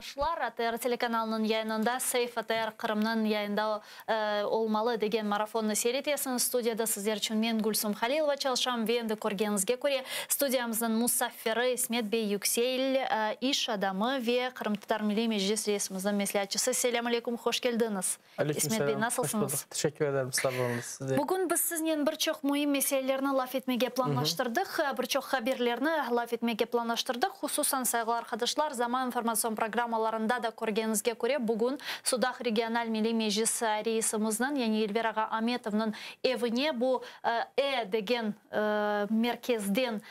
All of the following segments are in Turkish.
тыңдаршылар, АТР телеканалының yayınında Сейф АТР Қырымның yayında olmalı деген марафонны серетесін. Студияда сіздер үшін мен Гүлсім Халилова çalışам. Венді көргеніңізге көре студиямыздың мұсафирі Исмет Бей Юксель, иш адамы ве Қырымтытар Милли Meclis рейсіміздің меслячысы. Селям алейкум, хош келдіңіз. Исмет Бей, насылсыңыз? Teşekkür ederim, sağ olunuz. Бүгін біз сізден бірчоқ мұйым меселелеріні лаф етмеге планлаштырдық, бірчоқ хаберлеріні лаф етмеге планлаштырдық. Хусусан сайғылар қадышлар, заман информацион программаларында да көргеніңізге көре бүгін Судах региональ Милли Meclis рейсіміздің, яғни Эльвира Аметовның evine bu деген merkezdен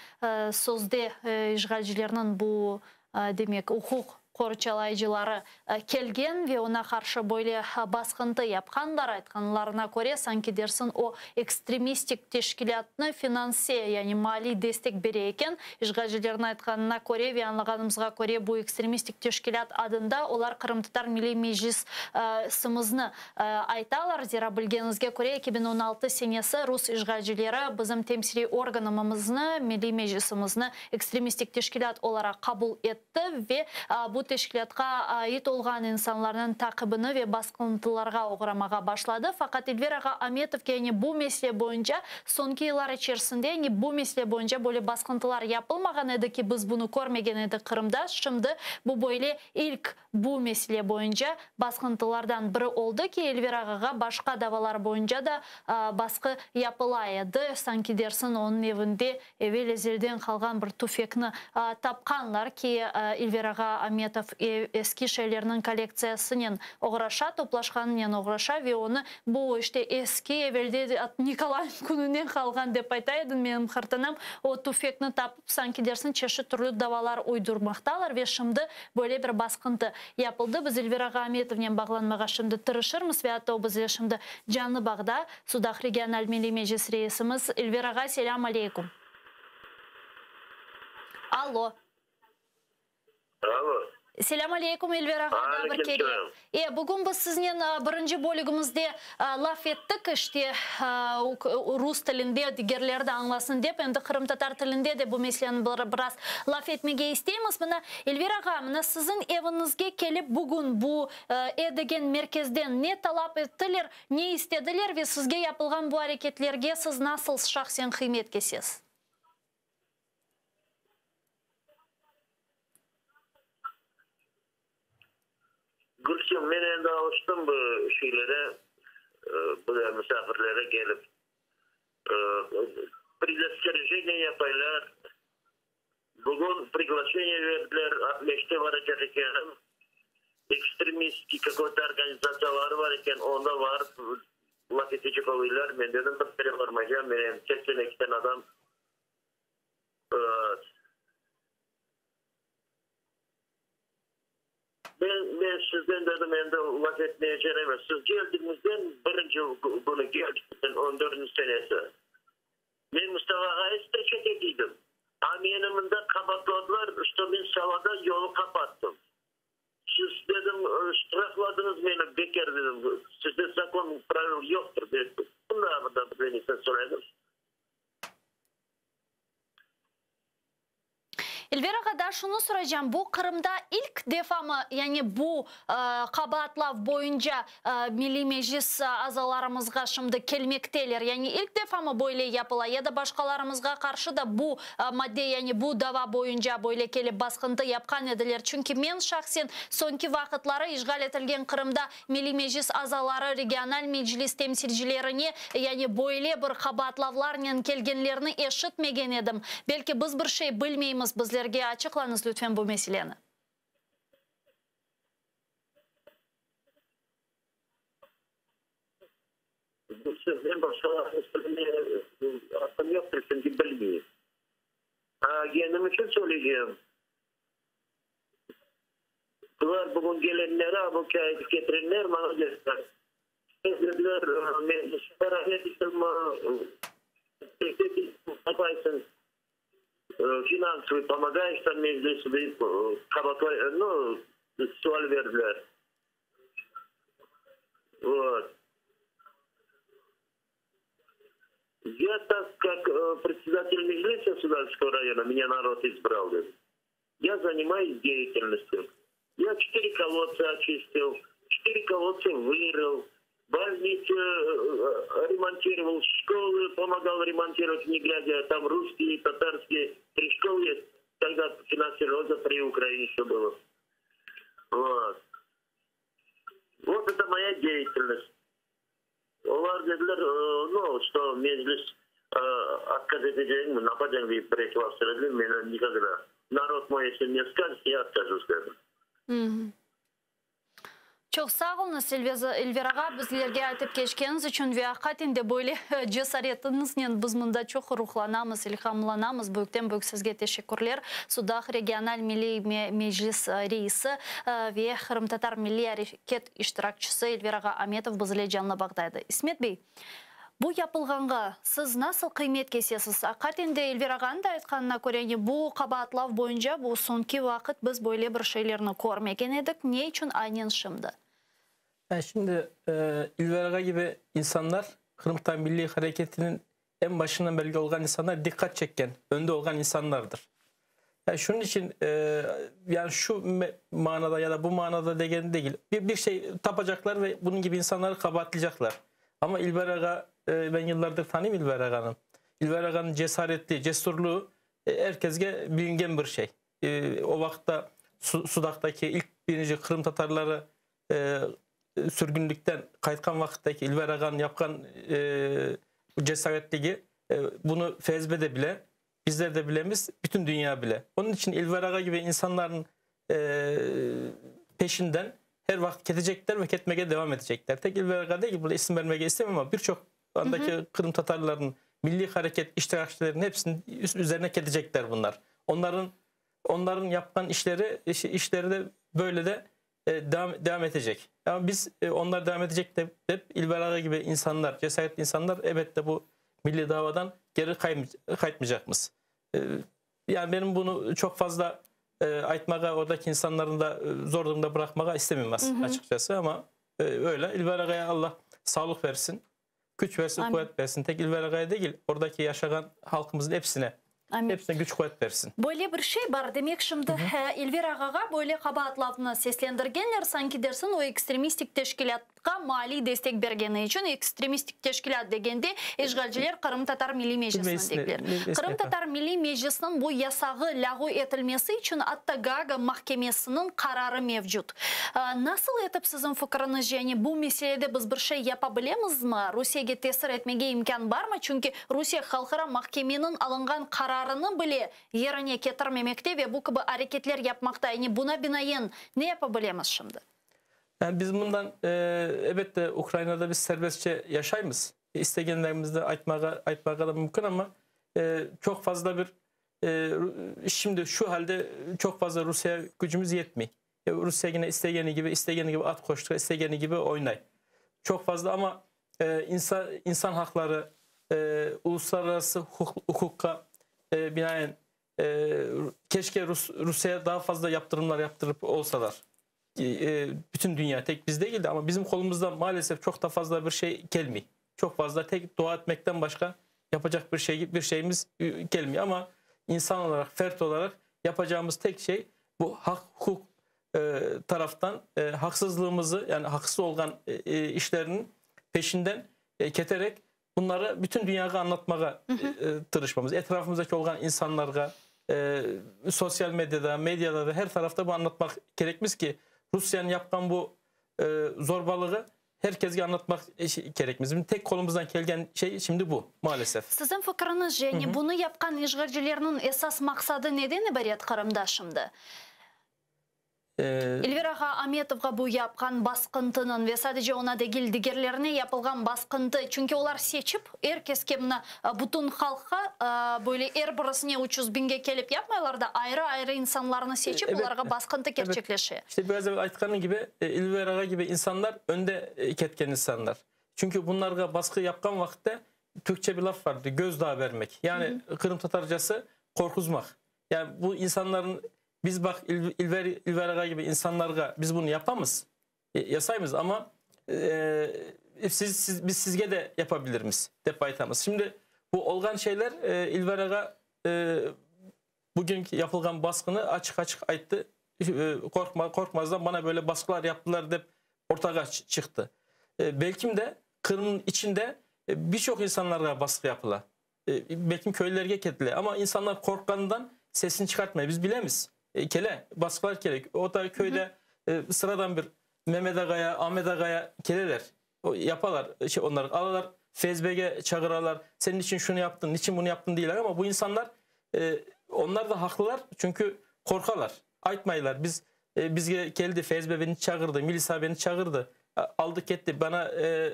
sözde işgalcilerinin bu demek hukuk korçalayıcıları kelgen ve ona karşı böyle baskıntı yapkanlar aytkanlarına göre sanki dersin o ekstremistik teşkilatını finanse yani mali destek bereyken işgalcilerin aytkanına göre ve anlağanımızga göre bu ekstremistik teşkilat adında olar Kırımtıtar Milli Meclis sımızını aytalar. Zira bilgenizge göre 2016 senesi Rus işgalcileri bizim temsili organımızını Milli Meclisimizni ekstremistik teşkilat olarak kabul etti ve bu teşkilatga ait olgan insanların takibini ve baskıntılarga uğramaga başladı. Fakat Elvira Ametov yani bu mesele boyunca sonki yıllar içerisinde yani bu mesele boyunca böyle baskıntılar yapılmagan edi ki biz bunu görmegen edik Kırım'da. Şimdi bu böyle ilk bu mesele boyunca baskıntılardan biri oldu ki Elvira'ga başka davalar boyunca da baskı yapılaydı. Sanki dersin onun evinde evvel ezelden kalgan bir tüfekni tapkanlar ki Elvira Ametov eski şeylerinin kolleksiyasının uğraşa, toplaşkanının uğraşa ve onu bu işte eski evvelde Nikolay gününden kalgan dep aytaydım benim hartanam o tüfekni tapıp sanki dersin çeşit türlü davalar uydurmaktalar ve şimdi böyle bir baskıntı yapıldı. Biz Elvira Ametov'la bağlanmağa şimdi tırışırmız ve hatta biz şimdi canlı bağda Sudak Regional Milli Meclis reisimiz Elvira, selam aleyküm. Alo. Alo. Selam aleyküm Elvira. Bugün biz sizin birinci bölümümüzde laf ettik işte Rus tilinde diğerleri anlasın deyip endi Kırım Tatar tilinde de bu meseleni biraz laf etmege isteyimiz. Elvira, sizin evinizge kelip bugün bu edegen merkezden ne talap ettiler, ne istediler ve sizge yapılgan bu hareketlerge siz nasıl şahsen kıymet kesiz? Gülsüm, ben endi alıştım bu şeylere, bu misafirlere gelip приглашение yapaylar. Bugün приглашение verdiler, Meşte varacak eken, ekstremistki какой-то organizasyonları var eken, onda var, laf edecek oluylar. Ben dedim bir kere varmayacağım, benim 82 adam Ben sizden dedim endi laf etmeyeceğim ama siz geldiğinizden birinci günü geldikten 14. senesi. Ben Mustafa'ya istek ediydim. Ameniminde kapatladılar, işte ben savada yolu kapattım. Siz dedim, ştrafladınız beni, bekar dedim. Sizde sakon pravil yoktur dedim. Bunlar da beni sen sorayım. Elvira da şunu soracağım. Bu Kırım'da ilk defa mı yani bu kabatlav boyunca Milli Meclis azalarımızga şimdi kelmekteler. Yani ilk defa mı böyle yapıla ya da başkalarımızga karşı da bu madde yani bu dava boyunca böyle kelip baskıntı yapkan ediler. Çünkü men şahsen sonki vakitları işgal etilgen Kırım'da Milli Meclis azaları regional meclis temsilcilerini yani böyle bir kabatlavlarla kelgenlerini eşitmegen edim. Belki biz bir şey bilmeyimiz bizler. Açıklanız lütfen bu meseleni. Ben başkalarını aslında yoktur çünkü bilmiyorum. Kendim için söyleyeceğim. Bunlar bugün gelenlere, bu kayıt getirenler bana göster. Dediler, meclisler ahmet itilme, yapaysın. Финансовый помогаешь мeclis sual verdiler. Вот. Я так как председатель Мejlisa Судальского района, меня народ избрал. Я занимаюсь деятельностью. Я 4 колодца очистил, 4 колодца вырыл, больницы ремонтировал, школы помогал ремонтировать, не глядя, там русские, татарские, 3 школы есть, тогда финансировал при Украине все было. Вот. Вот это моя деятельность. Олар dediler, ну, что Meclis отказ edeceğim, нападем bir правительство, меня никогда. Народ мой, если мне скажет, я откажусь. Çok sağ olunuz Elviraga bizlerge aytıp geçkeniz için ve hakikaten böyle cesaretinizle biz bunda çok ruhlanamız, ilhamlanamız. Büyükten sizge teşekkürler. Sudak Regional Milli Meclis Reisi ve Kırım Tatar Milli Hareket iştirakçısı Elviraga Ametov bizle canlı bağdaydı. İsmet Bey, bu yapılğanğa siz nasıl kıymet kesesiz? Hakikaten de Elviraga'nın da aytkanına göre bu kabatlav boyunca bu sonki vakit biz böyle bir şeylerini görmegen edik. Ne için aynen şimdi? Yani şimdi İlveraga gibi insanlar Kırım Tatar Milli Hareketi'nin en başından beri olan insanlar, dikkat çeken, önde olan insanlardır. Yani şunun için yani şu manada ya da bu manada değil. Bir şey tapacaklar ve bunun gibi insanları kabahatlayacaklar. Ama İlveraga, ben yıllardır tanıyım İlveraga'nın. İlveraga'nın cesaretli, cesurluğu herkese bilinen bir şey. O vakitte Sudak'taki ilk birinci Kırım Tatarları sürgünlükten kayıtkan vakitteki İlveraga'nın yapkan cesaretliği bunu Fezbe'de bile, bizler de bilemiz, bütün dünya bile. Onun için İlveraga gibi insanların peşinden her vakit ketecekler ve ketmeye devam edecekler. Tek İlveraga değil, burada isim vermeye istemem ama birçok andaki Kırım Tatarların, milli hareket iştirakçılarının hepsinin üzerine ketecekler bunlar. Onların yapılan işleri de böyle de devam edecek. Ama biz onlar devam edecek de hep İlveraga gibi insanlar, cesaretli insanlar elbette bu milli davadan geri kaytmayacağımız. Yani benim bunu çok fazla aytmağa, oradaki insanların da zor durumda bırakmağa istemem açıkçası ama öyle. İlveraga'ya Allah sağlık versin, güç versin, kuvvet versin. Tek İlveraga'ya değil, oradaki yaşayan halkımızın hepsine. Hepsine güç kuvvet versin. Böyle bir şey var demek şimdi Elviraga'ga böyle kabahatlarını seslendirgenler sanki dersin o ekstremistik teşkilatka mali destek bergeni için ekstremistik teşkilat degende işgalciler Kırım Tatar Milli Meclisi'nin dekler. Kırım Tatar Milli Meclisi'nin bu yasağı lahu etilmesi için hatta Gaga Mahkemesi'nin kararı mevcut. Nasıl etip sizin fikriniz yani bu meselede biz bir şey yapabilemiz mi? Rusya'ya tesir etmeye imkan var mı? Çünkü Rusya Halkara Mahkemenin alıngan kararını bile yerine getirmemekte ve bu gibi hareketler yapmakta. Yani buna binaen ne yapabilemiz şimdi? Yani biz bundan elbette Ukrayna'da biz serbestçe yaşayımız. İstegenlerimizde aytmağa da mümkün ama çok fazla bir şimdi şu halde çok fazla Rusya gücümüz yetmiyor. Rusya yine istegeni gibi at koştur, istegeni gibi oynay. Çok fazla ama insan hakları, uluslararası hukuka binaen keşke Rusya'ya daha fazla yaptırımlar yaptırıp olsalar. Bütün dünya tek biz değil de ama bizim kolumuzdan maalesef çok da fazla bir şey gelmiyor. Çok fazla tek dua etmekten başka yapacak bir şeyimiz gelmiyor ama insan olarak, fert olarak yapacağımız tek şey bu hukuk taraftan haksızlığımızı yani haksız olan işlerinin peşinden keterek bunları bütün dünyaya anlatmaya tırışmamız. Etrafımızdaki olan insanlara, sosyal medyada ve her tarafta bu anlatmak gerekmiş ki Rusya'nın yaptığı bu zorbalığı herkese anlatmak gerekmiş. Bizim tek kolumuzdan gelen şey şimdi bu maalesef. Sizin fikriniz yani bunu yapan işgalcilerin esas maksadı neden ibaret Kırım'da şimdi? Elviraga Ametovga bu yapkan baskıntının ve sadece ona değil diğerlerine yapılgan baskıntı çünkü onlar seçip herkes kimna bütün halka böyle her birisine 300 binge gelip yapmıyorlar da ayrı insanlarını seçip evet, onlara baskıntı gerçekleşiyor. Evet. İşte biraz evvel aytkanın gibi Elviraga gibi insanlar önde ketken insanlar. Çünkü bunlara baskı yapkan vakitte Türkçe bir laf vardı, gözdağı vermek. Yani Kırım Tatarcası korkuzmak. Yani bu insanların biz bak İlveraga gibi insanlarga biz bunu yapamız, yasayımız ama biz sizge de yapabiliriz, depaytamız. Şimdi bu olgan şeyler İlveraga bugünkü yapılgan baskını açık ayttı. korkmazdan bana böyle baskılar yaptılar deyip ortaya çıktı. Belki de Kırım'ın içinde birçok insanlara baskı yapıla. Belki köylülerge ketile ama insanlar korkkanından sesini çıkartmaya biz bilemiz. Kele baskılar kele. O da köyde sıradan bir Mehmet Aga'ya, Ahmet Aga'ya keleler. O yaparlar. Onları alırlar. FSB'ye çağırırlar. Senin için şunu yaptın, niçin bunu yaptın değiller ama bu insanlar onlar da haklılar. Çünkü korkarlar. Aytmayırlar. Biz geldi FSB beni çağırdı, milisa beni çağırdı. Aldık etti. Bana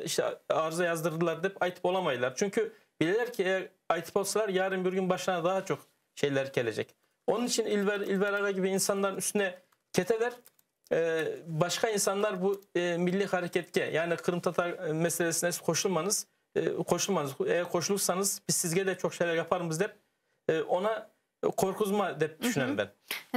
işte arıza yazdırdılar deyip ayıp olamayırlar. Çünkü bilirler ki eğer ayıp olsalar yarın bir gün başlarına daha çok şeyler gelecek. Onun için İlber Ağa gibi insanların üstüne keteler. Başka insanlar bu milli hareketke yani Kırım Tatar meselesine koşulmanız. Eğer koşulursanız biz sizge de çok şeyler yaparız deyip ona korkuzma deyip düşünen ben.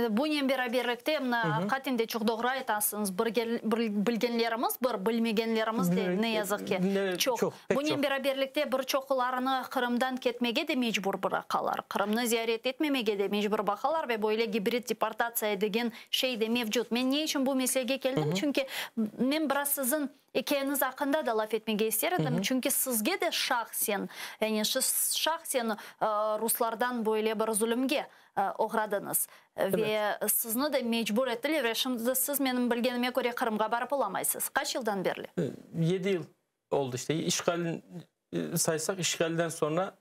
Bunun beraberlikte hakikaten çok doğru aytasınız. Bilgenlerimiz, bilmegenlerimiz de ne yazık ki çok. Bunun beraberlikte birçoklarını Kırım'dan ketmege de mecbur bırakalar. Kırım'ı ziyaret etmemege de mecbur bakalar ve böyle hibrit deportatsiya degen şey de mevcut. Ben ne için bu meselege geldim? Çünkü ben biraz sizin ekeniz hakkında da laf etmege isterdim. Çünkü sizge de şahsen, yani şahsen Ruslardan böyle bir zulümge uğradınız. Ve sizni de mecbur ettiler ve şimdi siz benim bilgenime göre Kırım'a barıp olamaysınız. Kaç yıldan beri? 7 yıl oldu işte. İşgalin saysak işgalden sonra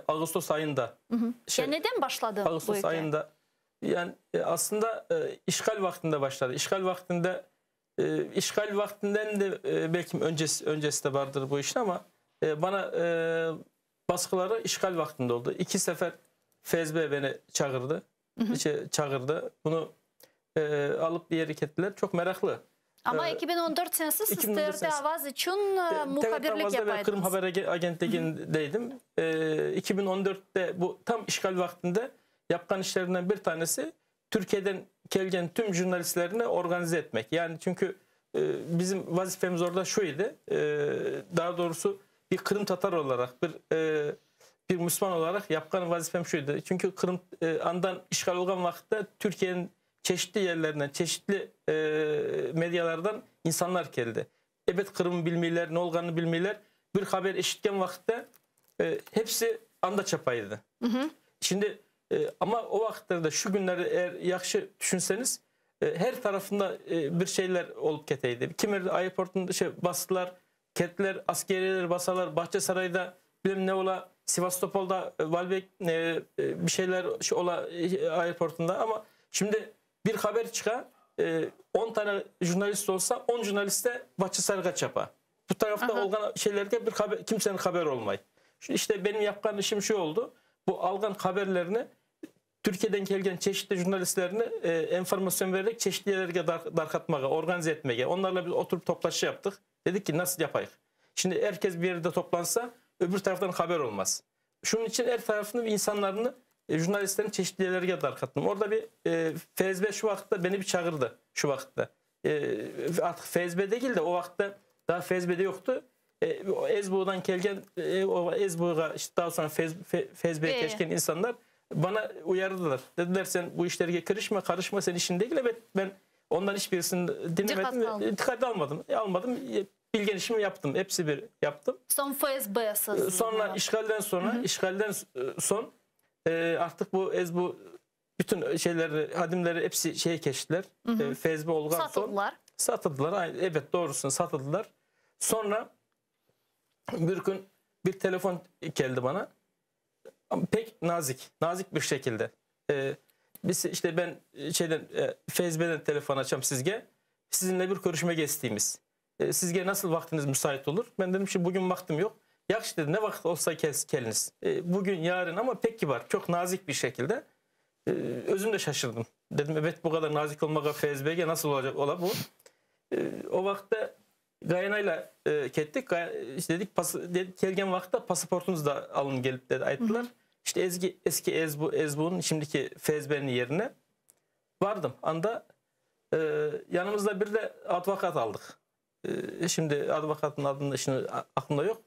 Ağustos ayında. Ya neden başladı Ağustos ayında. Yani aslında işgal vaktinde başladı. İşgal vaktinden de belki öncesi de vardır bu işin ama bana baskıları işgal vaktinde oldu. 2 sefer FSB beni çağırdı. Çağırdı. Bunu alıp bir yere kettiler. Çok meraklı. Ama 2014 senesi siz TRT Avaz için muhabirlik yapaydınız. Kırım Haber Agentliği'ndeydim. 2014'te bu tam işgal vaktinde yapkan işlerinden bir tanesi Türkiye'den gelgen tüm jurnalistlerini organize etmek. Yani çünkü bizim vazifemiz orada şuydu. Daha doğrusu bir Kırım Tatar olarak bir Müslüman olarak yapkan vazifem şuydu. Çünkü Kırım andan işgal olan vakitte Türkiye'nin çeşitli yerlerinden, çeşitli medyalardan insanlar geldi. Evet Kırım bilmiyorlar, ne olganını bilmiyorlar. Bir haber eşitken vakitte hepsi anda çapaydı. Şimdi ama o vakitlerde şu günleri eğer yakşı düşünseniz her tarafında bir şeyler olup keteydi. Kimi airportunda bastılar, kettiler, askeriyeler basalar, Bahçesaray'da bilmem ne ola, Sivastopol'da Valbek bir şeyler ola airportunda ama şimdi bir haber çıka 10 tane jurnalist olsa 10 jurnaliste Bahçesaray'a çapa. Bu tarafta olan şeylerde bir haber, kimsenin haber olmay. İşte benim yapkan işim şu oldu. Bu algan haberlerini Türkiye'den gelgen çeşitli jurnalistlerini enformasyon vererek çeşitli yerlere darkatmaya, organize etmeye. Onlarla bir oturup toplaşı yaptık. Dedik ki nasıl yapayım? Şimdi herkes bir yerde toplansa öbür taraftan haber olmaz. Şunun için her tarafını insanlarını jurnalistlerin çeşitli yerlere darkattım. Orada bir FSB şu vakitte beni bir çağırdı. Şu vakitte. Artık FSB değil de o vakitte daha FSB'de yoktu. Ezbu'dan gelgen o Ezbu'ya işte daha sonra FSB'ye geçen insanlar bana uyardılar. Dediler sen bu işlere karışma sen işin değil. Evet ben ondan hiçbirisini dinlemedim. Dikkat almadım. Bilgen işimi yaptım. Hepsi bir yaptım. Son FSB sonra işgalden son artık bu Ezbu bütün şeyleri, hadimleri hepsi şeye geçtiler. FSB olgan son. Satıldılar. Evet doğrusunu satıldılar. Sonra bir gün bir telefon geldi bana. Pek nazik bir şekilde. Biz işte ben FSB'den telefon açacağım sizge. Sizinle bir görüşme geçtiğimiz. Sizge nasıl vaktiniz müsait olur? Ben dedim ki bugün vaktim yok. Yakşı dedi ne vakit olsa geliniz. Bugün yarın ama pek kibar. Çok nazik bir şekilde. Özüm de şaşırdım. Dedim evet bu kadar nazik olmaya FSB'ye nasıl olacak ola bu. O vakte Gayana'yla kettik. İşte dedik gelgen vakitte pasaportunuz da alın gelip dedi ayettiler. İşte eski Ezbu'nun şimdiki FSB'nin yerine vardım. Anda yanımızda bir de advokat aldık. Şimdi advokatın adını şimdi aklımda yok.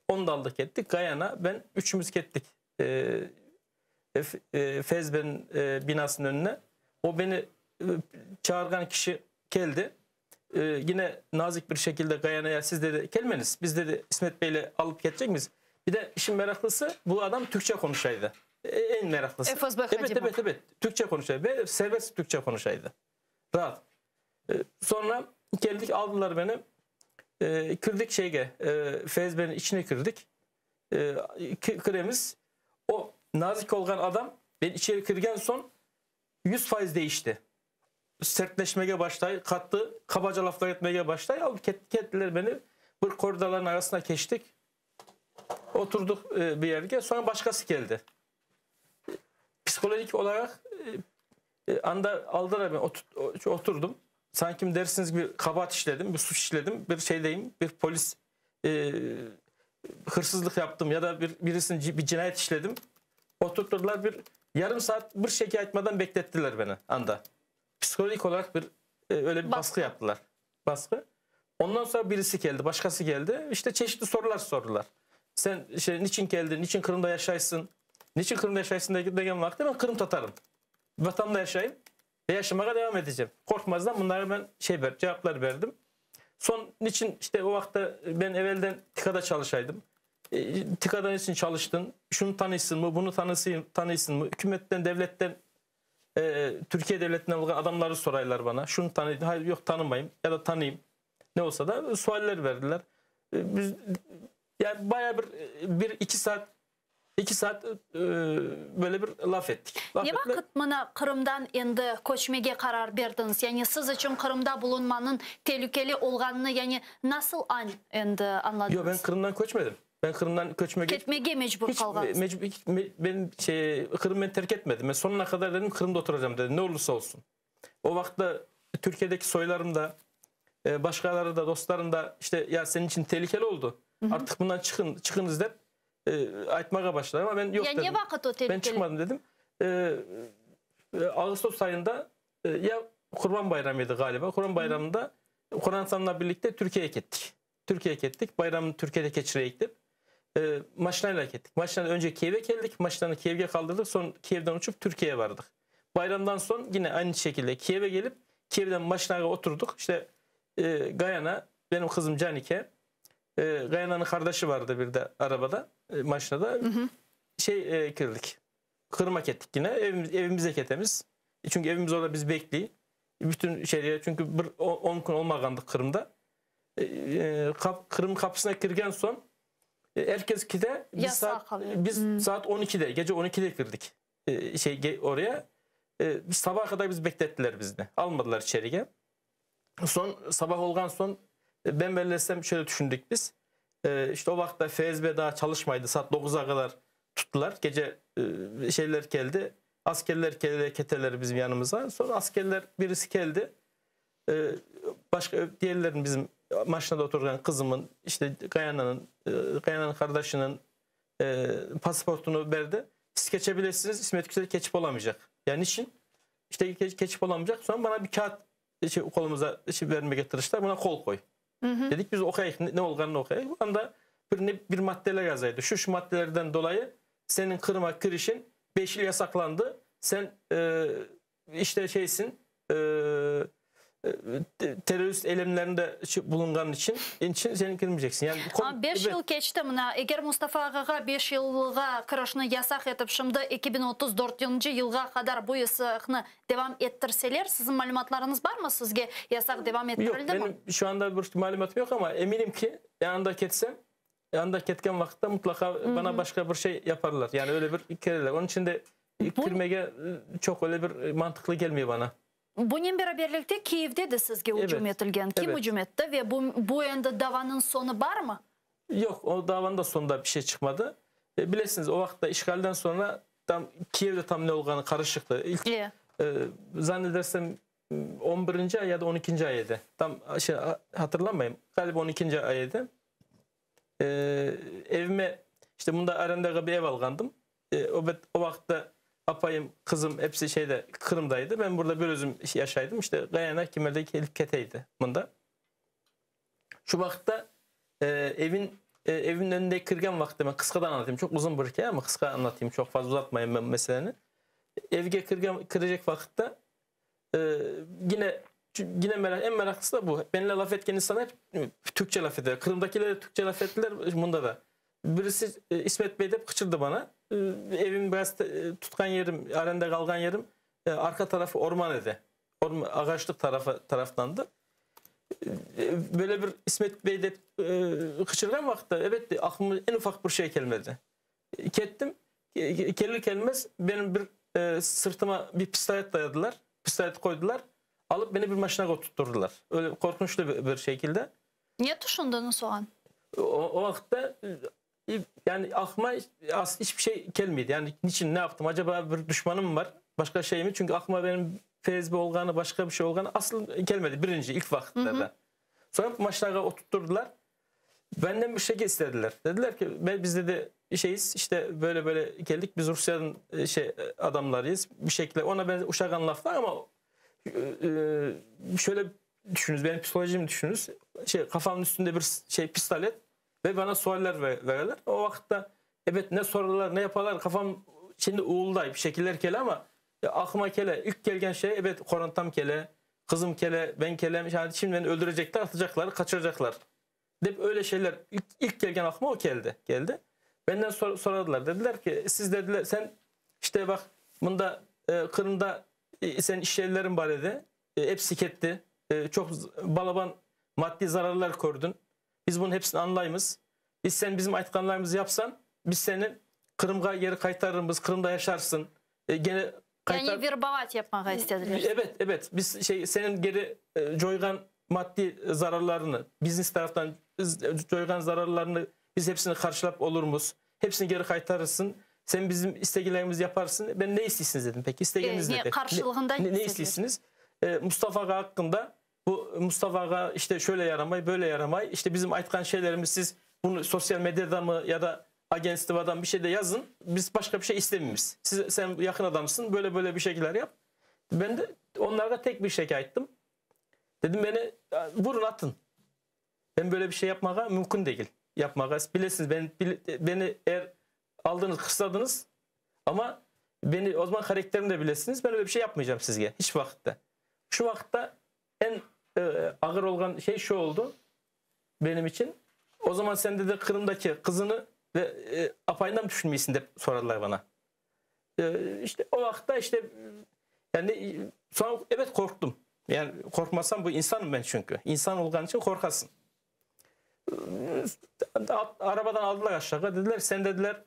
Onu da aldık ettik. Gayana ben üçümüz kettik. FSB'nin binasının önüne. O beni çağırgan kişi geldi. Yine nazik bir şekilde Gayana'ya siz dedi gelmeniz. Biz dedi İsmet Bey'le alıp geçecek miyiz? Bir de işin meraklısı bu adam Türkçe konuşaydı. En meraklısı. FSB Evet. Türkçe konuşaydı ve serbest Türkçe konuşaydı. Rahat. Sonra geldik aldılar beni. Kırdık FSB'nin içine kırdık. Kıremiz. O nazik olan adam beni içeri kırgen son 100% değişti. Sertleşmeye başlayı, kattı, kabaca laflar etmeye başlayı. Alıp kettiler beni. Bir koridorların arasına geçtik. Oturduk bir yerde. Sonra başkası geldi. Psikolojik olarak anda aldılar beni. Oturdum. Sanki dersiniz bir kabahat işledim, bir suç işledim, bir şeydeyim, bir polis hırsızlık yaptım ya da birisinin bir cinayet işledim. Oturttular bir yarım saat bir şekil etmeden beklettiler beni anda. Psikolojik olarak öyle bir baskı yaptılar. Baskı. Ondan sonra birisi geldi, başkası geldi. İşte çeşitli sorular sordular. Sen niçin geldin, niçin Kırım'da yaşaysın? Niçin Kırım'da yaşaysın degen vakti ben Kırım Tatarım. Vatanımda yaşayayım ve yaşamaya devam edeceğim. Korkmazdan bunlara ben cevaplar verdim. Son niçin işte o vakti ben evvelden TİKA'da çalışaydım. TİKA'da niçin çalıştın? Şunu tanıysın mı? Bunu tanıysın mı? Hükümetten, devletten, Türkiye devletinden olan adamları soraylar bana. Şunu tanıyın. Hayır yok tanımayayım ya da tanıyayım. Ne olsa da sualler verdiler. Biz yani bayağı bir iki saat böyle bir laf ettik. Ne vakit mana Kırım'dan endi koçmege karar verdiniz? Yani siz için Kırım'da bulunmanın tehlikeli olganını yani nasıl endi anladınız? Yok ben Kırım'dan koçmadım. Ben Kırım'dan ketmege mecbur kalganız. Ben Kırım'ı terk etmedim. Ben sonuna kadar dedim Kırım'da oturacağım dedim. Ne olursa olsun. O vakti Türkiye'deki soylarım da başkaları da dostlarım da işte ya senin için tehlikeli oldu. Artık bundan çıkınız der. Aytmaya başladı ama ben yok ya dedim. Ne vakit o tehlikeli? Ben çıkmadım dedim. Ağustos ayında ya Kurban Bayramı'ydı galiba. Kurban Bayramı'nda Kur'an birlikte Türkiye'ye gittik. Bayramı Türkiye'de geçireydik. Maşinayla gittik. Maşinayla önce Kiev'e geldik. Maşinayla Kiev'e kaldırdık. Sonra Kiev'den uçup Türkiye'ye vardık. Bayramdan sonra yine aynı şekilde Kiev'e gelip Kiev'den maşinayla oturduk. İşte Gayana, benim kızım Canike, Gayana'nın kardeşi vardı bir de arabada, maşinada. Kırdık. Kırmak ettik yine. Evimize ketemiz. Çünkü evimiz orada biz bekliyor. Bütün şeyleri çünkü 10 gün olmagandık Kırım'da. Kırım kapısına girgen son herkes de biz saat 12'de gece 12'de girdik oraya. Sabaha kadar biz beklettiler bizni. Almadılar içeriye. Son sabah olgan son ben belirlesem şöyle düşündük biz. İşte o vakti FSB daha çalışmaydı. Saat 9'a kadar tuttular. Gece şeyler geldi. Askerler geldi, keteleri bizim yanımıza. Sonra askerler birisi geldi. Başka diğerlerin bizim maşinada oturan kızımın işte Gayana'nın kardeşinin pasaportunu verdi. Siz geçebilirsiniz. İsmet Güzel geçip olamayacak. Yani niçin? İşte geçip olamayacak. Sonra bana bir kağıt kolumuza vermeye getirmişler. Buna kol koy. Dedik biz okuyayım. Ne olganını okuyayım. Bu anda bir maddeler yazaydı. Şu maddelerden dolayı senin Kırım'a girişin 5 yıl yasaklandı. Sen işte terörist eylemlerinde bulungan için seni girmeyeceksin. Yani 5 yıl geçti mına. Eğer Mustafa Ağa'ga 5 yılga kırışını yasak etip şimdi 2034 yılga kadar bu yasakını devam ettirseler sizin malumatlarınız var mı? Sizge yasak devam ettirildi mi? Yok benim şu anda bir malumatım yok ama eminim ki yanında ketken vakitte mutlaka bana başka bir şey yaparlar. Yani öyle bir kereler. Onun için de girmeye çok öyle bir mantıklı gelmiyor bana. Bunun beraberlikte Kiev'de de sizge hücum etilgen. Kim hücum etti ve bu yönde davanın sonu var mı? Yok o davanın da sonunda bir şey çıkmadı. Bilesiniz o vakitte işgalden sonra Kiev'de tam ne olganı karışıktı. İlk zannedersem 11. ay ya da 12. ayıydı. Tam hatırlamayayım. Galiba 12. ayıydı. Evime işte bunda arendaya bir ev algandım. O vakitte apayım, kızım hepsi Kırım'daydı. Ben burada bir özüm yaşaydım. İşte Gayana Kimer'deki Elif Kete'ydi bunda. Şu vakitte evin önünde kırgan vakti ben kıskadan anlatayım. Çok uzun bir hikaye ama kıska anlatayım. Çok fazla uzatmayayım ben meseleni. Evge kıracak vakitte yine en meraklısı da bu. Benimle laf etken insanlar hep Türkçe laf ediyor. Kırım'dakiler de Türkçe laf ettiler bunda da. Birisi İsmet Bey de kıçırdı bana. Evim biraz tutkan yerim, arende kalgan yerim. Arka tarafı orman idi. Ağaçlık taraftandı. Böyle bir İsmet Bey de kıçırgan vakitte evet aklıma en ufak bir şey gelmedi. Kettim. Gelir gelmez benim bir sırtıma bir pistolet dayadılar. Pistolet koydular. Alıp beni bir maşına oturtturdular. Öyle korkunçlu bir şekilde. Niye düşündünüz o an? O vakitte yani aklıma hiçbir şey gelmedi. Yani niçin ne yaptım? Acaba bir düşmanım mı var? Başka şey mi? Çünkü aklıma benim fezbi olganı, başka bir şey olganı asıl gelmedi. İlk vakitlerde. Sonra maşına oturtturdular. Benden bir şey istediler. Dediler ki biz de şeyiz işte böyle geldik. Biz Rusya'nın adamlarıyız. Bir şekilde ona ben uşakan laflar ama şöyle düşününüz. Benim psikolojimi düşününüz. Kafamın üstünde bir pistolet ve bana sualler verirler. O vakitte evet ne sorarlar ne yaparlar kafam şimdi uğulday bir şekiller kele ama aklıma kele ilk gelgen şey evet korantam kele, kızım kele, ben kelem. Yani şimdi beni öldürecekler, atacaklar, kaçıracaklar. Hep öyle şeyler ilk gelgen aklıma o geldi. Benden sorardılar. Dediler ki siz dediler sen işte bak bunda Kırım'da sen iş yerlerin var dedi. Hepsi ketti. Çok balaban maddi zararlar gördün. Biz bunun hepsini anlayımız. Sen bizim aytkanlarımızı yapsan biz senin Kırım'a geri kaytarırız. Kırım'da yaşarsın. Gene yani verbalat yapmaya istediler. Evet. Biz senin geri coygan maddi zararlarını, biznes taraftan coygan zararlarını biz hepsini karşılap oluruz. Hepsini geri kaytarırsın. Sen bizim isteklerimizi yaparsın. Ben ne istiyorsunuz dedim. Peki isteğiniz ne? Karşılığında ne istiyorsunuz? Mustafa Ağa hakkında bu Mustafa Ağa işte şöyle yaramay, böyle yaramay. İşte bizim aytkan şeylerimiz siz bunu sosyal medyada mı ya da Agenstivadan bir şey de yazın. Biz başka bir şey istemiyoruz. Sen yakın adamsın. Böyle bir şeyler yap. Ben de onlara tek bir şey ayttım. Dedim beni vurun atın. Ben böyle bir şey yapmaya mümkün değil. Yapmaya bilesiniz. Beni eğer aldınız, kısladınız ama beni o zaman karakterimi de bilesiniz. Ben öyle bir şey yapmayacağım sizge. Hiç vakitte. Şu vakitte en ağır olan şey şu oldu benim için. O zaman sen de Kırım'daki kızını ve apayından düşünmeyesin de sorarlar bana. İşte o vakitte işte yani sonra evet korktum. Yani korkmasam bu insanım ben çünkü. İnsan olduğun için korkasın. Arabadan aldılar aşağı. Dediler sen dediler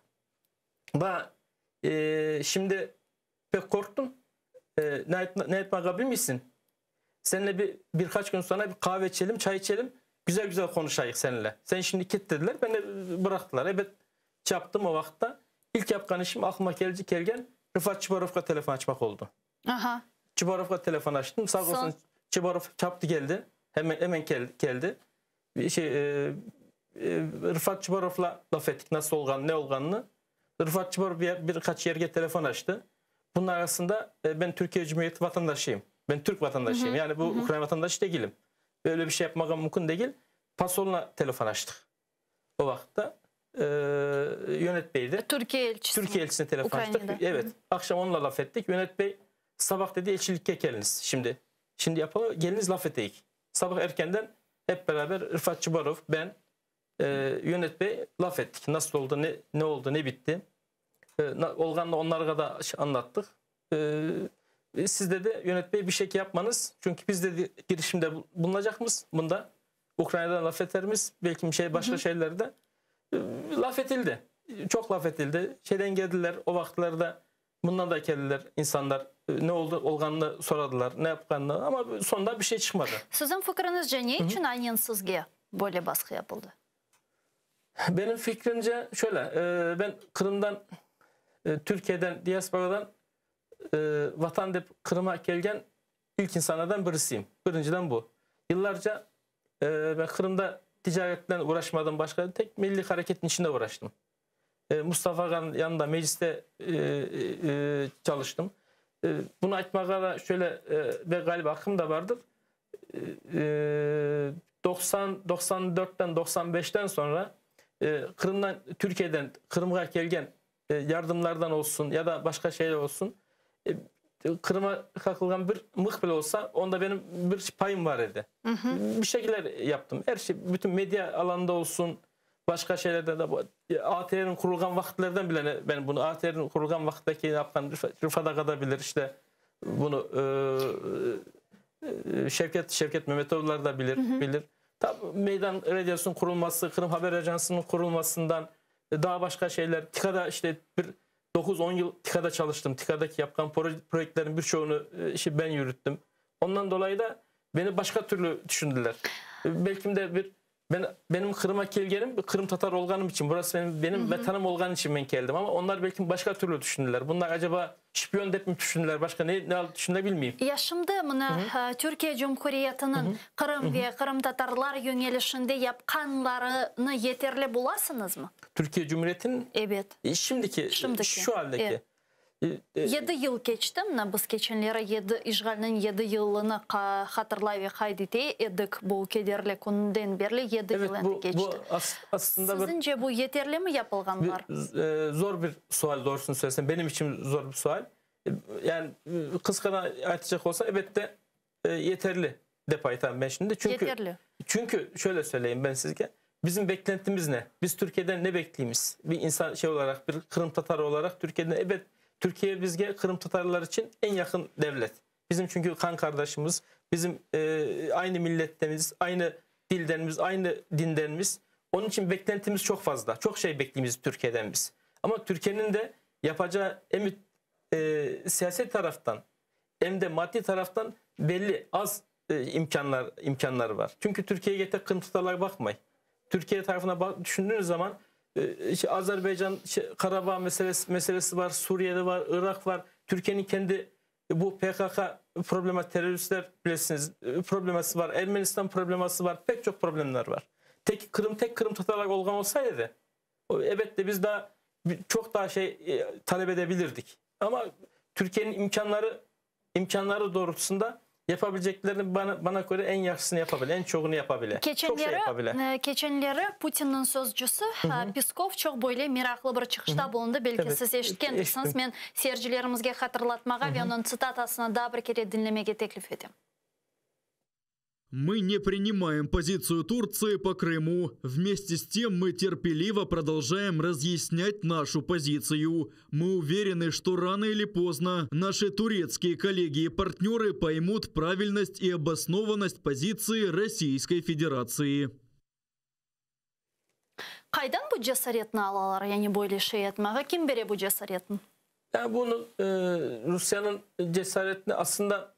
şimdi pek korktun. Ne etmeye bilmişsin. Seninle birkaç gün sonra bir kahve içelim, çay içelim. Güzel konuşayım seninle. Sen şimdi git dediler. Beni bıraktılar. Evet yaptım o vakitte. İlk yapkan işim aklıma gelgen Rıfat Çıbarov'a telefon açmak oldu. Aha. Çıbarov'a telefon açtım. Sağ olsun Çıbarov çaptı geldi. Hemen geldi. Rıfat Çıbarov'la laf ettik. Nasıl olgan, ne olganını. Rıfat Çıbarov birkaç yerge telefon açtı. Bunun arasında ben Türkiye Cumhuriyeti vatandaşıyım. Ben Türk vatandaşıyım. Yani bu Ukrayna vatandaşı değilim. Böyle bir şey yapmak mümkün değil. Pasol'la telefon açtık. O vakitte Yönet Bey'di. Türkiye elçisine telefon açtık. Evet. Akşam onunla laf ettik. Yönet Bey sabah dedi elçilikke geliniz. Şimdi yapalım. Geliniz laf edeyik. Sabah erkenden hep beraber Rıfat Çıbarov, ben, Yönet Bey laf ettik. Nasıl oldu, ne oldu, ne bitti. Olgan'la onlara da anlattık. Siz dedi Yönet Bey bir şey yapmanız. Çünkü biz dedi girişimde bulunacak mıyız bunda? Ukrayna'dan laf ederimiz. Belki başka şeylerde. Laf edildi. Çok laf edildi. Geldiler o vakitlerde bundan da geldiler insanlar. Ne oldu olganını soradılar. Ne yapkanını ama sonunda bir şey çıkmadı. Sizin fikrinizce ne için aynen sizge böyle baskı yapıldı? Benim fikrimce şöyle. Ben Kırım'dan, Türkiye'den, diasporadan vatan deyip Kırım'a gelgen ilk insanlardan birisiyim. Birinciden bu. Yıllarca ben Kırım'da ticaretle uğraşmadım, başka tek milli hareketin içinde uğraştım. Mustafa Ağa'nın yanında mecliste çalıştım. Bunu açmaya da şöyle ve galiba hakkım da vardır. 94'ten 95'ten sonra Kırım'dan, Türkiye'den Kırım'a gelgen yardımlardan olsun ya da başka şeyler olsun Kırım'a kakılgan bir mıh bile olsa onda benim bir payım var idi. Bir şekiller yaptım. Her şey bütün medya alanında olsun, başka şeylerde de ATR'in kurulgan vakitlerden bile ben bunu ATR'in kurulgan vakitteki yapan Rıfat Aga da bilir işte bunu Şevket Mehmetoğulları da bilir. Tabii Meydan Radyosu'nun kurulması, Kırım Haber Ajansı'nın kurulmasından daha başka şeyler. TİKA'da işte 9-10 yıl TİKA'da çalıştım. TİKA'daki yapılan projelerin birçoğunu ben yürüttüm. Ondan dolayı da beni başka türlü düşündüler. Belki de benim Kırım'a gelgenim Kırım Tatar olganım için. Burası benim vatanım olgan için ben geldim ama onlar belki başka türlü düşündüler. Bunlar acaba şpiyon deyip mi düşündüler? Başka ne düşündüler bilmeyeyim. Ya şimdi Türkiye Cumhuriyeti'nin Kırım ve Kırım Tatarlar yönelişinde yapkanlarını yeterli bulasınız mı? Türkiye Cumhuriyeti'nin evet. Şimdiki şu haldeki. Evet. 7 yıl geçti mi? Biz geçenlere işgalinin 7 yılını hatırlay ve kaydete edik bu kederli konudan beri 7 yıl geçti. Bu aslında sizce bu yeterli mi yapılganlar? Zor bir sual doğrusunu söylesem. Benim için zor bir sual. Yani kıskana açacak olsa evet de yeterli depaytan ben şimdi. Çünkü şöyle söyleyeyim ben size. Bizim beklentimiz ne? Biz Türkiye'den ne bekliyoruz? Bir insan olarak, bir Kırım Tatarı olarak Türkiye'den evet Türkiye bizge Kırım Tatarlar için en yakın devlet. Bizim çünkü kan kardeşimiz, bizim aynı milletlerimiz, aynı dillerimiz, aynı dinlerimiz. Onun için beklentimiz çok fazla. Çok şey bekliyoruz Türkiye'den biz. Ama Türkiye'nin de yapacağı hem siyaset taraftan hem de maddi taraftan belli az imkanları var. Çünkü Türkiye'ye Kırım Tatarlar bakmayın. Türkiye tarafına düşündüğünüz zaman Azerbaycan, Karabağ meselesi var, Suriye'de var, Irak var. Türkiye'nin kendi bu PKK teröristler bilirsiniz probleması var. Ermenistan probleması var. Pek çok problemler var. Tek Kırım Tatarlar olgan olsaydı evet de biz daha çok daha talep edebilirdik. Ama Türkiye'nin imkanları doğrultusunda yapabileceklerini bana göre en yaxşısını yapabilir, en çoğunu yapabilir. Geçenlere Putin'in sözcüsü Peskov çok böyle meraklı bir çıkışta bulundu. Belki siz eşitkendirsiniz. Ben seyircilerimizge hatırlatmağa ve onun цитатасını daha bir kere dinlemeye teklif edeyim. Мы не принимаем позицию Турции по Крыму. Вместе с тем мы терпеливо продолжаем разъяснять нашу позицию. Мы уверены, что рано или поздно наши турецкие коллеги и партнеры поймут правильность и обоснованность позиции Российской Федерации. Kaydan bu cesaretini alalar? Yani böyle şey etmeye kim verir bu cesaretini? Yani bunu Rusya'nın cesaretini aslında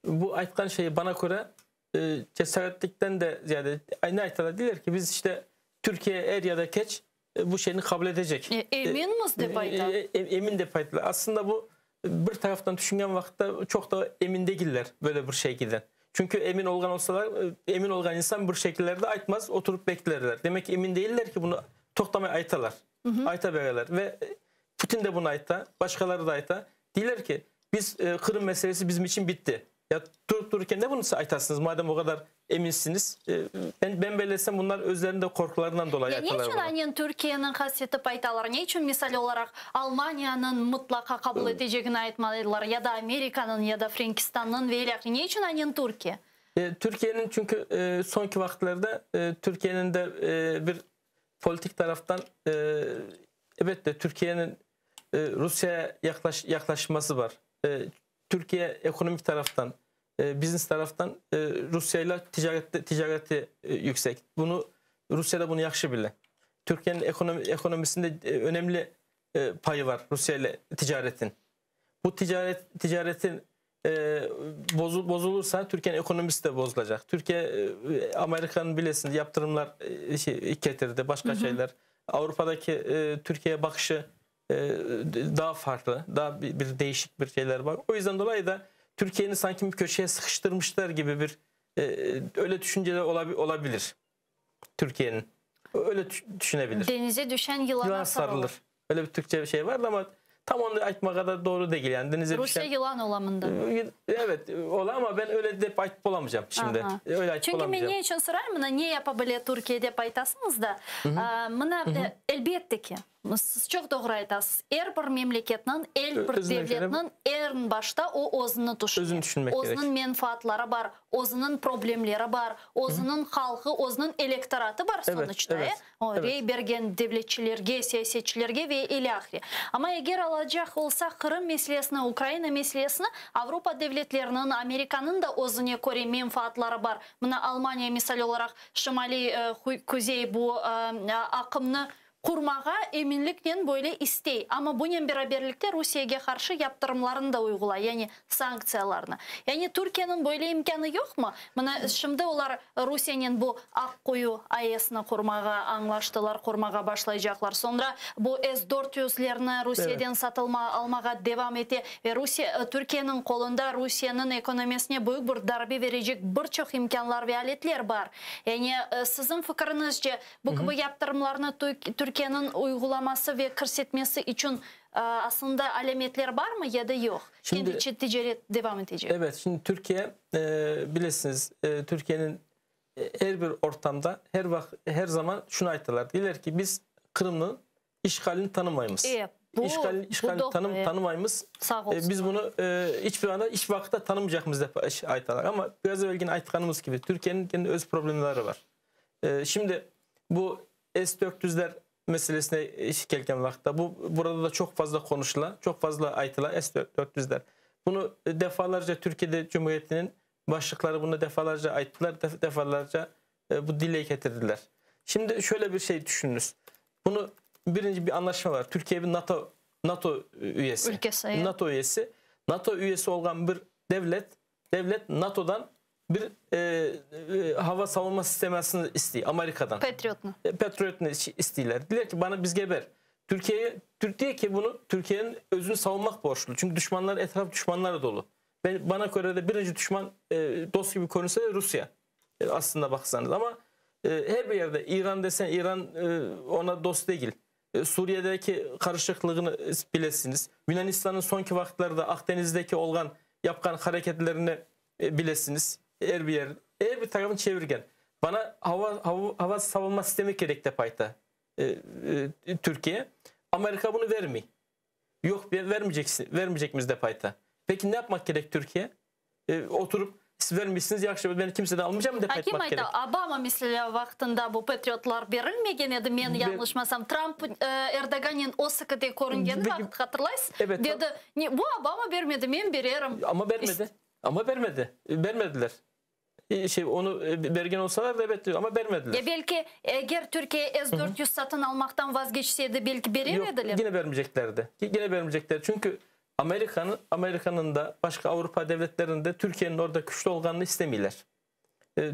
bu aytkan şeyi bana göre cesaretlikten de ziyade aynı aytalar diler ki biz işte Türkiye er ya da geç bu şeyini kabul edecek. Emin miyiz depayda? Emin depayda. Aslında bu bir taraftan düşünen vakitte çok da emin değiller böyle bir şey giden. Çünkü emin olgan olsalar emin olgan insan bir şekillerde aytmaz oturup beklerler. Demek ki emin değiller ki bunu toktamaya aytalar. Ayta verirler ve Putin de bunu ayta, başkaları da ayta. Diler ki biz Kırım meselesi bizim için bitti. Ya durup dururken ne bunu aytarsınız madem o kadar eminsiniz. Ben belirlesem bunlar özlerinde korkularından dolayı aytalar. Ne için Türkiye'nin hasreti paytalar? Ne için misal olarak Almanya'nın mutlaka kabul edeceğini aytmalılar ya da Amerika'nın ya da Frankistan'ın veya ne için aynen Türkiye? Türkiye'nin çünkü sonki vakitlerde Türkiye'nin de bir politik taraftan evet de Türkiye'nin Rusya'ya yaklaşması var. Türkiye ekonomik taraftan, biznes taraftan Rusya ile ticareti yüksek. Rusya'da bunu yaxşı bilir. Türkiye'nin ekonomisinde önemli payı var Rusya ile ticaretin. Bu ticaretin bozulursa Türkiye'nin ekonomisi de bozulacak. Türkiye Amerika'nın bilesiniz yaptırımlar getirdi, başka şeyler. Avrupa'daki Türkiye'ye bakışı daha farklı, daha bir değişik bir şeyler var. O yüzden dolayı da Türkiye'nin sanki bir köşeye sıkıştırmışlar gibi bir öyle düşünceler olabilir. Türkiye'nin öyle düşünebilir. Denize düşen yılana sarılır. Öyle bir Türkçe bir şey var ama tam onu aytmak kadar doğru değil. Yani denize Rusya düşen... yılan olamında. Evet ola ama ben öyle de ayıp olamayacağım şimdi. Aha. Öyle ayıp Çünkü olamayacağım. men ne için sorayım, ne yapabilir Türkiye dep aytasınız da, elbette ki, siz çok doğru aytasınız. Her bir memleketinin, her bir devletinin en başta o özünü düşünmek. Özünün menfaatları var, özünün problemleri var, özünün halkı, özünün elektoratı var sonuçta. Oraya bergen devletçilerge, siyasetçilerge ve ilahri. Ama eğer alacak olsa Kırım meselesine, Ukrayna meselesine, Avrupa devletlerinin, Amerika'nın da özüne göre menfaatları var. Buna Almanya misal olarak Şimali Kuzey bu akımını kurmağa eminlikten böyle istey. Ama bunun beraberlikte Rusya'ya karşı yaptırımlarını da uygula. Yani sanksiyalarını. Yani Türkiye'nin böyle imkanı yok mu? Şimdi onlar Rusya'nın bu Akkuyu AES'ini kurmağa anlaştılar, kurmağa başlayacaklar. Sonra bu S-400'lerini Rusya'dan almağa devam etti. Ve Türkiye'nin kolunda Rusya'nın ekonomisine büyük bir darbe verecek birçok imkanlar ve aletler var. Yani sizin fikrinizce bu yaptırımlarını Türkiye'nin uygulaması ve kırsetmesi için aslında alametler var mı ya da yok? Şimdi ticaret devam edecek. Evet, şimdi Türkiye bilirsiniz Türkiye'nin her bir ortamda her zaman şunu ayttılar. Diler ki biz Kırım'ın işgalini tanımayımız. İşgalini tanımayımız. Biz bunu hiçbir anda hiç vakitte tanımayacağımız da ayttılar. Ama biraz evvel yine aytkanımız gibi Türkiye'nin kendi öz problemleri var. Şimdi bu S-400'ler meselesine gelken vakitte burada da çok fazla konuşulan, çok fazla aytılan S-400'ler. Bunu defalarca Türkiye'de Cumhuriyeti'nin başlıkları bunu defalarca ayttılar, defalarca bu dile getirdiler. Şimdi şöyle bir şey düşününüz. Bunu birinci bir anlaşma var. Türkiye bir NATO üyesi. Ülkesi, NATO üyesi. NATO üyesi olan bir devlet NATO'dan bir hava savunma sistemini istiyor Amerika'dan. Patriot'unu istiyorlar. Diler ki bana biz geber. Türkiye ki bunu Türkiye'nin özünü savunmak borçlu. Çünkü düşmanlar etraf düşmanlarla dolu. Bana göre de birinci düşman dost gibi konuşsa da Rusya. Aslında baksanız ama her bir yerde İran desen İran ona dost değil. Suriye'deki karışıklığını bilesiniz. Yunanistan'ın sonki vakitlerde Akdeniz'deki yapkan hareketlerini bilesiniz. Her bir tarafın çevirgen. Bana hava savunma sistemi gerek de payta Türkiye. Amerika bunu vermiyor. Yok vermeyecek miyiz de payta. Peki ne yapmak gerek Türkiye? Oturup siz vermişsiniz yakşı ben kimseden almayacağım da paytmak gerek. Obama mesela vaktinde bu patriotlar verilmegen edi. Men yanlışmasam Trump Erdogan'ın o sıkıntı korungeni vakit hatırlaysın. Evet. Dedi bu Obama vermedi men veririm. Ama vermediler. Onu bergen olsalar da evet diyor ama vermediler. Belki eğer Türkiye S-400 satın almaktan vazgeçseydi belki veremediler. Yok, yine vermeyeceklerdi. Yine vermeyecekler. Çünkü Amerika'nın da başka Avrupa devletlerinde Türkiye'nin orada güçlü olganını istemiyorlar.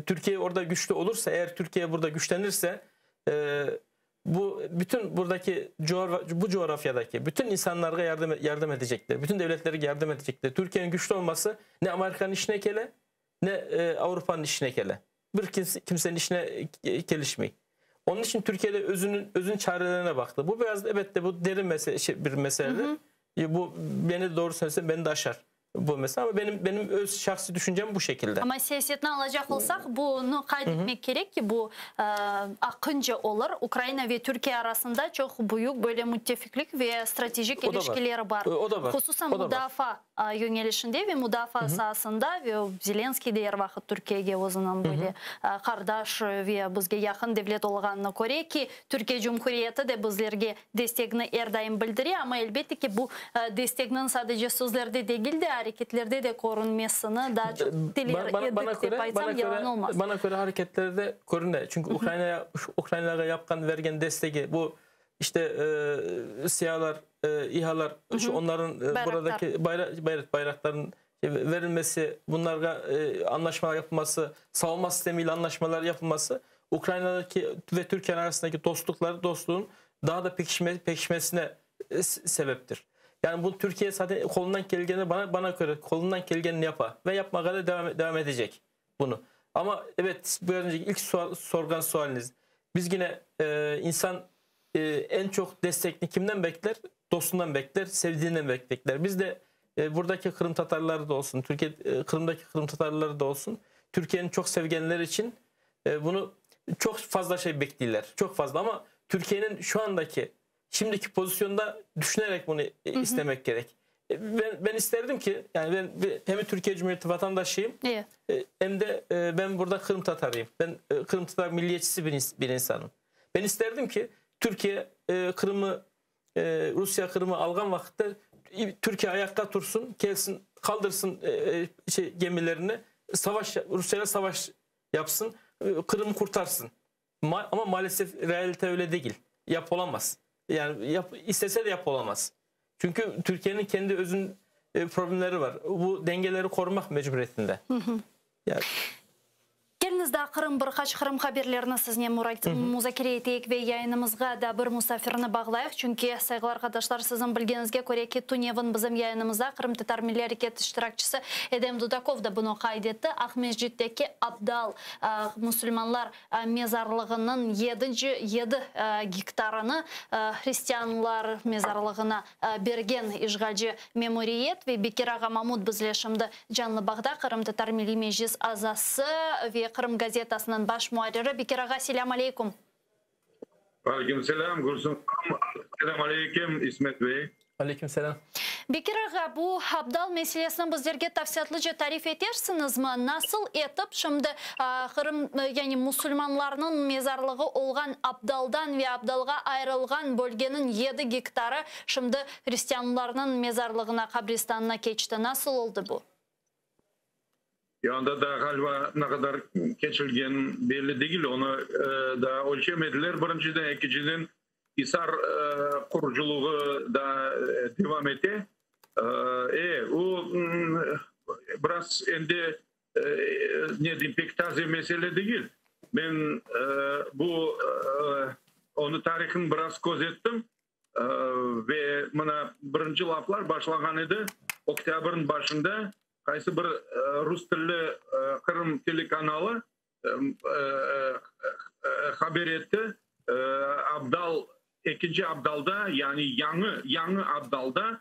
Türkiye orada güçlü olursa, eğer Türkiye burada güçlenirse bu bütün buradaki bu coğrafyadaki bütün insanlara yardım edecekler. Bütün devletleri yardım edecekler. Türkiye'nin güçlü olması ne Amerika'nın işine gele ne Avrupa'nın işine gele. Bir kimsenin işine gelişmeyi. Onun için Türkiye'de özün çarelerine baktı. Bu biraz evet de bu derin bir meseledir. Bu beni doğru söylese beni de aşar. Bu mesela ama benim öz şahsi düşüncem bu şekilde. Ama siyasetine alacak olsak bunu kaydetmek gerek ki bu akınca olur. Ukrayna ve Türkiye arasında çok büyük böyle müttefiklik ve stratejik ilişkileri var. Hususan müdafaa yönelişinde ve müdafaa sahasında ve Zelenskiy de her vakit Türkiye'ye özünün böyle kardeş ve bizge yakın devlet olganına göre ki Türkiye Cumhuriyeti de bizlerge destekini her daim bildiriyor ama elbette ki bu destekinin sadece sözlerde değil de hareketlerde de korunmasını daha çok bana göre hareketlerde korunur. Çünkü Ukrayna'ya yapkan vergen desteği bu işte SİHA'lar, İHA'lar onların buradaki bayrakların verilmesi, bunlarla anlaşmalar yapılması, savunma sistemiyle anlaşmalar yapılması Ukrayna'daki ve Türkiye arasındaki dostluğun daha da pekişmesine sebeptir. Yani bu Türkiye zaten kolundan geleni bana göre kolundan geleni yapar ve yapmaya da devam edecek bunu. Ama evet biraz önceki ilk sorgan sualiniz. Biz yine insan en çok destekli kimden bekler? dostundan bekler, sevdiğinden bekler. Biz de buradaki Kırım Tatarları da olsun, Kırım'daki Kırım Tatarları da olsun, Türkiye'nin çok sevgenleri için bunu çok fazla şey bekliyorlar. Çok fazla ama Türkiye'nin şu andaki, şimdiki pozisyonda düşünerek bunu istemek gerek. Ben isterdim ki, yani ben hem Türkiye Cumhuriyeti vatandaşıyım, hem de ben burada Kırım Tatarıyım. Ben Kırım Tatar milliyetçisi bir insanım. Ben isterdim ki Türkiye Rusya Kırım'ı algan vakitte Türkiye ayakta dursun, gelsin, kaldırsın gemilerini, Rusya'yla savaş yapsın, Kırım'ı kurtarsın. Ama maalesef realite öyle değil. Olamaz. Yani istese de olamaz. Çünkü Türkiye'nin kendi özün problemleri var. Bu dengeleri korumak mecburiyetinde. Yani. Geliniz daha Kırım birkaç Kırım haberlerini sizne muzakere ettik ve yayınımızga da bir musafirini bağlayıq. Çünkü saygılar arkadaşlar, sizin bilgenizge göre ki Tunev'in bizim yayınımızda Kırım Tatar Milli Hareket iştirakçısı Edem Dudakov da bunu kaydetti. Akmejit'teki Abdal Müslümanlar mezarlığının 7 gektarını Hristiyanlar mezarlığına bergen işgalci memuriyet ve Bekir Ağa Mahmud bizle şimdi canlı bağda Kırım Tatar Milli Meclis azası ve Kırım gazetasının baş muharriri Bekir Ağa, selam aleyküm. Aleyküm selam Gülsüm. Selam aleyküm İsmet Bey. Aleyküm selam. Bekir Ağa, bu Abdal meselesini bizlerge tafsiyatlıca tarif edersiniz mi? Nasıl etip şimdi Kırım yani Müslümanlarının mezarlığı olgan Abdaldan ve Abdalga ayrılgan bölgenin 7 gektarı şimdi Hristiyanlarının mezarlığına, kabristanına geçti. Nasıl oldu bu? Yanda da galiba ne kadar geçilgen belli değil. Onu da ölçemediler. Birinciden, ikinciden Hisar kuruculuğu da devam etti. O biraz endi ne diyeyim, pek taze mesele değil. Ben bu onu tarihin biraz gözettim ve bana birinci laflar başlagan edi. Oktyabrın başında kaysı bir Rus tilli Kırım telekanalı haber etti. Abdal, ikinci Abdal'da, yani yanı Abdal'da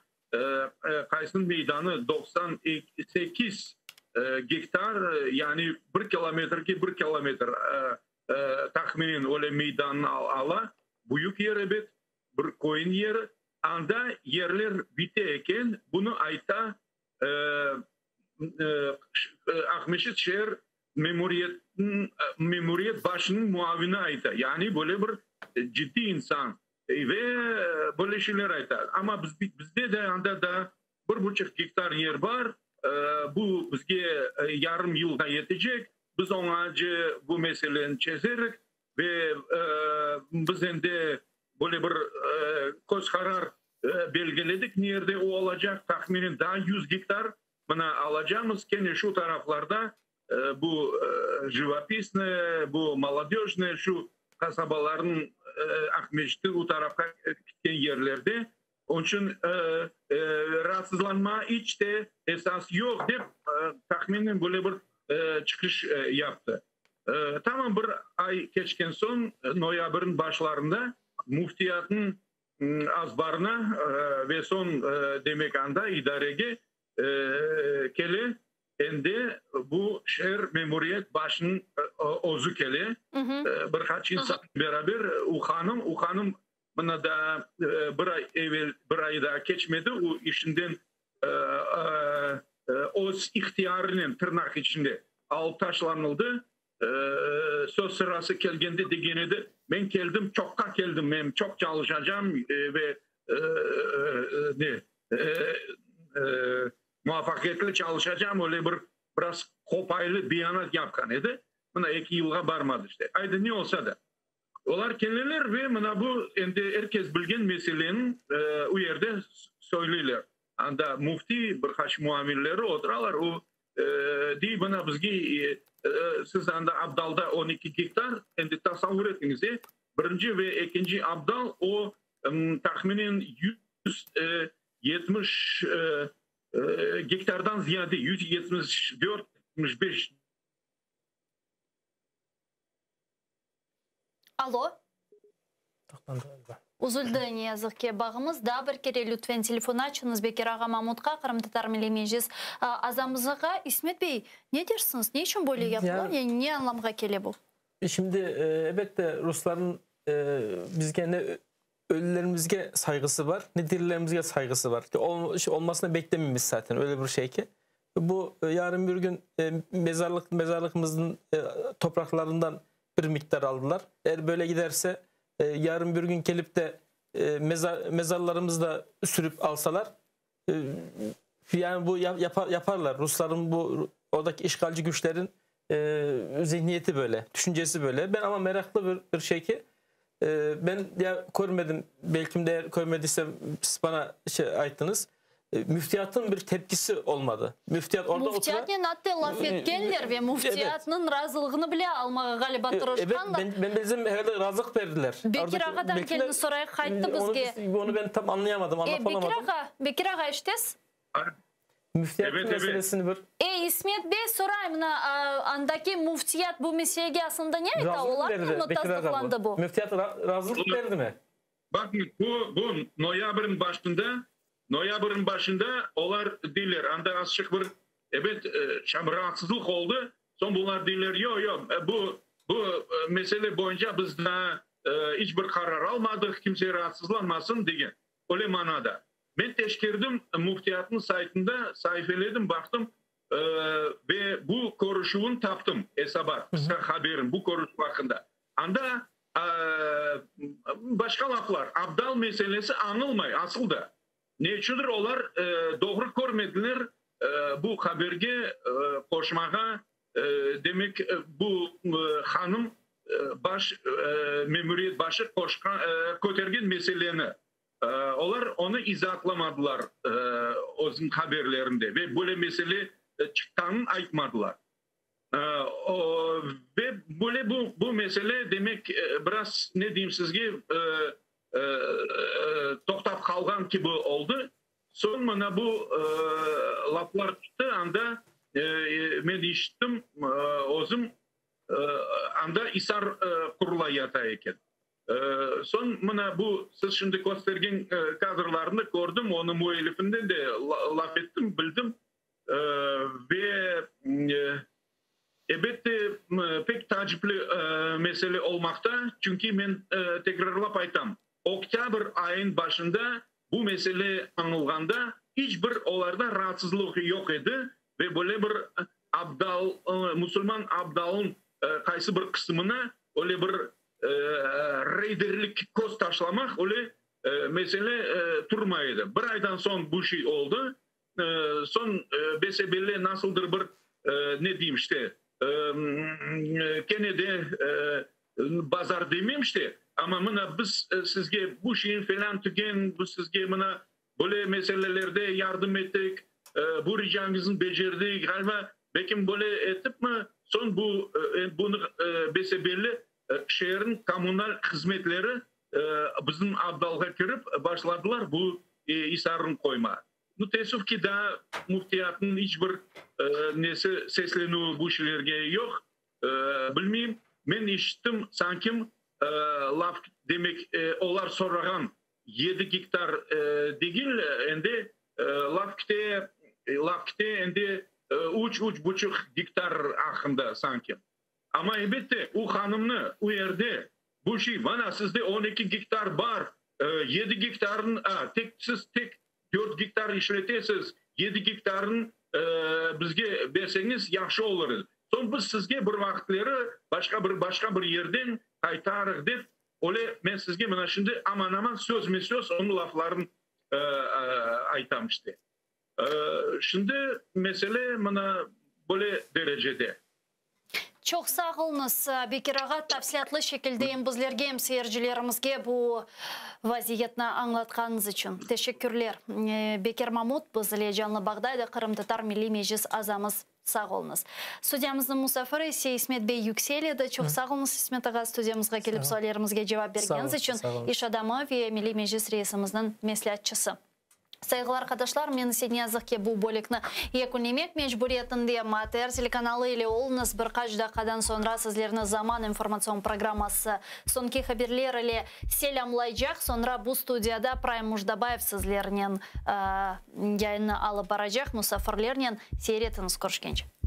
kaysının meydanı 98 gektar, yani 1 kilometre tahminen öyle meydanını ala büyük yer, bir koyun yeri. Anda yerler biteyken bunu ayta Akmeşit şehir memuriyet başının muavini ayta. Yani böyle bir ciddi insan ve böyle şeyler ayta. Ama bizde de anda da 1,5 gektar yer var. Bu bizge yarım yılda yetecek. Biz ona bu meseleyi çözerek ve biz de böyle bir koz karar belgeledik. Nerede o olacak? Tahminen daha 100 gektar buna alacağımız. Kendi şu taraflarda bu Живописное, bu Молодежное, şu kasabaların Akmeşit'i o tarafa gittiğin yerlerde. Onun için rahatsızlanma hiç de esas yok deyip tahminen böyle bir çıkış yaptı. Tamam, bir ay geçken son noyabrın başlarında muftiyatın azbarına ve son demek anda idarege kele endi bu şehir memuriyet başının ozu kele birkaç insan beraber u hanım buna da bir ay daha geçmedi. O işinden öz ihtiyarının tırnak içinde alıp taşlanıldı. Söz sırası gelgende degenedi. Ben geldim, çokka geldim. Ben çok çalışacağım ve muvaffakiyetli çalışacağım. Öyle biraz kopaylı biyanat yapkan edi. Buna 2 yılga barmadı işte. Ayda ne olsa da. Onlar kendiler ve buna bu herkes bilgen meselenin o yerde söylüyorlar. Anda mufti birkaç muamirleri oturalar. O değil bana bizge siz anda Abdal'da 12 gektar endi tasavvur etiniz. Birinci ve ikinci Abdal o tahminen 170 gektardan ziyade 174-175. Alo. Uzuldu ne yazık ki bağımız da bir kere lütfen telefon açınız Bekir Ağa Mahmut'a Kırım Tatar Milli Meclis azamızға İsmet Bey ne dersiniz? Ne için böyle yapılıyor? Yani ne anlamға kele bu? Şimdi elbette Rusların bizge ne ölülerimizge saygısı var ne dirilerimizge saygısı var. Olmasını beklememiz zaten öyle bir şey ki. Bu yarın bir gün mezarlıkımızın topraklarından bir miktar aldılar. Eğer böyle giderse yarın bir gün gelip de mezarlarımızda sürüp alsalar yani bu yaparlar. Rusların bu oradaki işgalci güçlerin zihniyeti böyle, düşüncesi böyle. Ben ama meraklı bir şey ki ben ya görmedim, belki de görmediysem siz bana ayttınız. Müftiyatın bir tepkisi olmadı. Müftiyat orada Müftiyatın hatta laf etkenler ve müftiyatının razılığını bile almağa galiba tırışkanlar. Evet, ben bizim herhalde razılık verdiler. Bekir Ağa'dan kelini soraya kayıttı bizge. Onu ben tam anlayamadım, anlatamadım. Bekir Ağa iştes? Müftiyatın meselesini bir... İsmet Bey sorayım, andaki müftiyat bu meseleye aslında ne ayta? Onlar mı tasdiklandı bu? Müftiyat razılık verdi mi? Bakın bu noyabrın başında olar diller. Anda açık bir rahatsızlık oldu. Son bunlar diller yok bu mesele boyunca biz daha hiçbir karar almadık. Kimse rahatsızlanmasın diye. Öyle manada. Ben teşkirdim muftiyatın saytında sayfeledim baktım ve bu konuşuğun taptım hesaba haberin bu konuşu hakkında. Anda başka laflar abdal meselesi anılmay asılda. Neçidir olar doğru görmediler bu haberge koşmağa demek bu hanım memuriyet başı kotergen meselelerini onlar onu izahlamadılar onun haberlerinde ve böyle mesele çıktığını aytmadılar. Ve böyle bu mesele demek biraz ne diyeyim sizge toktap kalgan gibi oldu. Sonra bu laflar çıktı anda ben işittim özüm anda isar kurulayata eken. Son bana bu siz şimdi göstergen kadrlarını gördüm. Onun muhalefinde de laf ettim, bildim. Ve elbette pek tacipli mesele olmakta. Çünkü ben tekrarlap aytam. Oktyabr ayın başında bu mesele anılganda hiçbir olarda rahatsızlık yok idi. Ve böyle bir abdal, Müslüman abdalın kaysı bir kısmına öyle bir reyderlik koz taşlamak öyle mesele durmaydı. Bir aydan son bu şey oldu. Son besebeli nasıldır bir ne diyeyim işte gene de bazar demeyeyim işte ama bana biz sizge bu şeyin falan tüken bu sizge bana böyle meselelerde yardım ettik bu ricamızın becerdik galiba belki böyle etip mi son bunu besebeli şehrin komünal hizmetleri bizim abdalga kirip başladılar bu isarın koyma. Bu teessüf ki daha muftiyatın hiçbir nesi sesleniyor bu şeylerge yok. Bilmeyeyim. Ben işittim sanki laf demek olar soragan 7 hektar değil endi lafkte endi 3,5 hektar hakkında sanki. Ama elbette o hanımını o yerde bu şey bana sizde 12 hektar var 7 hektarın siz tek 4 hektar işletesiz 7 hektarın bizge verseniz yaxşı olur. Son biz sizge bir vaktleri başka bir yerden kaytarıq dep öyle ben sizge mana şimdi aman söz onun lafların aytamıştı. Şimdi mesele mana böyle derecede. Çok sağ olunuz Bekir Ağa, tafsilatlı şekilde hem bizlerge hem seyircilerimizge bu vaziyetini anlatkanınız için. Teşekkürler. Bekir Mahmut, bizle canlı bağdaydı Kırım Tatar Milli Meclis azamız. Sağ olunuz. Stüdyamızın musafiri ise İsmet Bey Yükseli'de. Çok sağ olunuz İsmet Ağa, stüdyamızga gelip sorularımızga cevap vergeniz için. İş adamı ve Milli Meclis reisimizin məsləhətçisi. Saygılar arkadaşlar, men sizin yazık bu bölükni ekonomik mecburiyetinde Mater teлеканалы ile olunuz bir kaç dakikadan sonra sizlerine zaman informasyon programması sonki haberler ile selamlayacak. Sonra bu studiyada Prime Mujdabayev sizlerinin yayını alıp baracak. Musafirlerinin seyretiniz, görüşkence.